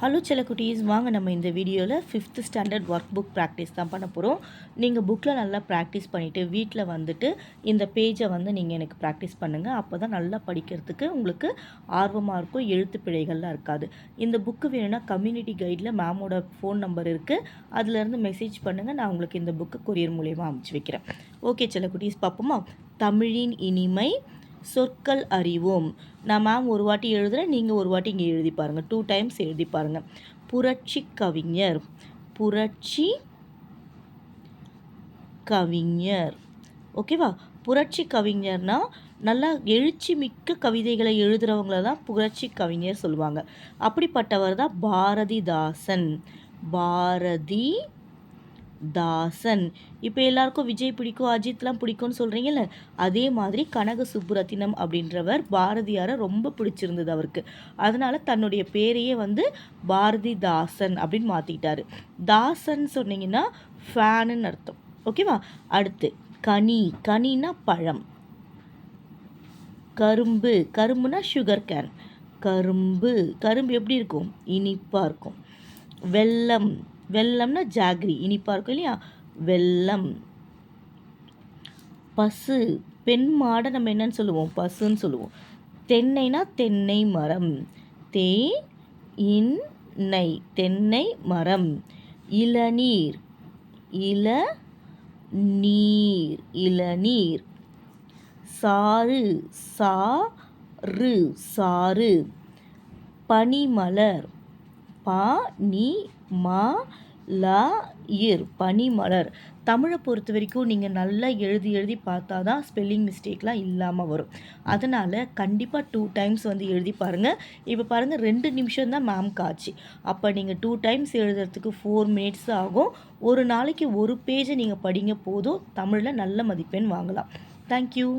Hello செல்லக்குட்டீஸ், வாங்க நம்ம இந்த வீடியோவில் 5th standard work book practice தான் பண்ண போகிறோம். நீங்கள் புக்கில் நல்லா ப்ராக்டிஸ் பண்ணிவிட்டு வீட்டில் வந்துட்டு இந்த பேஜை வந்து நீங்கள் எனக்கு ப்ராக்டிஸ் பண்ணுங்கள். அப்போ தான் நல்லா படிக்கிறதுக்கு உங்களுக்கு ஆர்வமாக இருக்கும், எழுத்து பிழைகள்லாம் இருக்காது. இந்த புக்கு வேணும்னா கம்யூனிட்டி கைடில் மேமோட ஃபோன் நம்பர் இருக்குது, அதிலேருந்து மெசேஜ் பண்ணுங்கள். நான் உங்களுக்கு இந்த புக்கு கொரியர் மூலயமா அனுப்பிச்சி வைக்கிறேன். ஓகே செல்லக்குட்டீஸ், பார்ப்போமா? தமிழின் இனிமை சொற்கள் அறிவோம். நான் மேம் ஒரு வாட்டி எழுதுகிறேன், நீங்கள் ஒரு வாட்டி இங்கே எழுதி பாருங்கள். 2 டைம்ஸ் எழுதி பாருங்கள். புரட்சி கவிஞர், புரட்சி கவிஞர். ஓகேவா? புரட்சி கவிஞர்னா நல்லா எழுச்சி மிக்க கவிதைகளை எழுதுகிறவங்கள தான் புரட்சி கவிஞர் சொல்லுவாங்க. அப்படிப்பட்டவர் தான் பாரதிதாசன். பாரதி தாசன். இப்போ எல்லாருக்கும் விஜய் பிடிக்கும், அஜித்லாம் பிடிக்கும்னு சொல்கிறீங்கல்ல, அதே மாதிரி கனக சுப்புரத்தினம் அப்படின்றவர் பாரதியாரை ரொம்ப பிடிச்சிருந்தது அவருக்கு. அதனால் தன்னுடைய பேரையே வந்து பாரதிதாசன் அப்படின்னு மாற்றிக்கிட்டாரு. தாசன் சொன்னீங்கன்னா ஃபேனுன்னு அர்த்தம். ஓகேவா? அடுத்து கனி, கனினா பழம். கரும்பு, கரும்புனா சுகர் கேன். கரும்பு, கரும்பு எப்படி இருக்கும்? இனிப்பாக இருக்கும். வெல்லம், வெல்லம்னா ஜாக்ரி, இனிப்பாக இருக்கும் இல்லையா? வெல்லம். பசு, பெண் மாடை நம்ம என்னன்னு சொல்லுவோம்? பசுன்னு சொல்லுவோம். தென்னைனா தென்னை மரம். இன்-நை, தென்னை மரம். இளநீர், இளநீர், இளநீர். சாறு, சாறு, சாறு. பனிமலர், பனிமலர், பனிமலர். தமிழை பொறுத்த வரைக்கும் நீங்கள் நல்லா எழுதி எழுதி பார்த்தா தான் ஸ்பெல்லிங் மிஸ்டேக்லாம் இல்லாமல் வரும். அதனால் கண்டிப்பாக 2 டைம்ஸ் வந்து எழுதி பாருங்கள். இப்போ பாருங்கள், 2 நிமிஷம் தான் மேம்க்கு ஆச்சு. அப்போ நீங்கள் 2 டைம்ஸ் எழுதுறதுக்கு 4 மினிட்ஸ் ஆகும். ஒரு நாளைக்கு ஒரு பேஜை நீங்கள் படிங்க போதும், தமிழில் நல்ல மதிப்பெண் வாங்கலாம். தேங்க்யூ.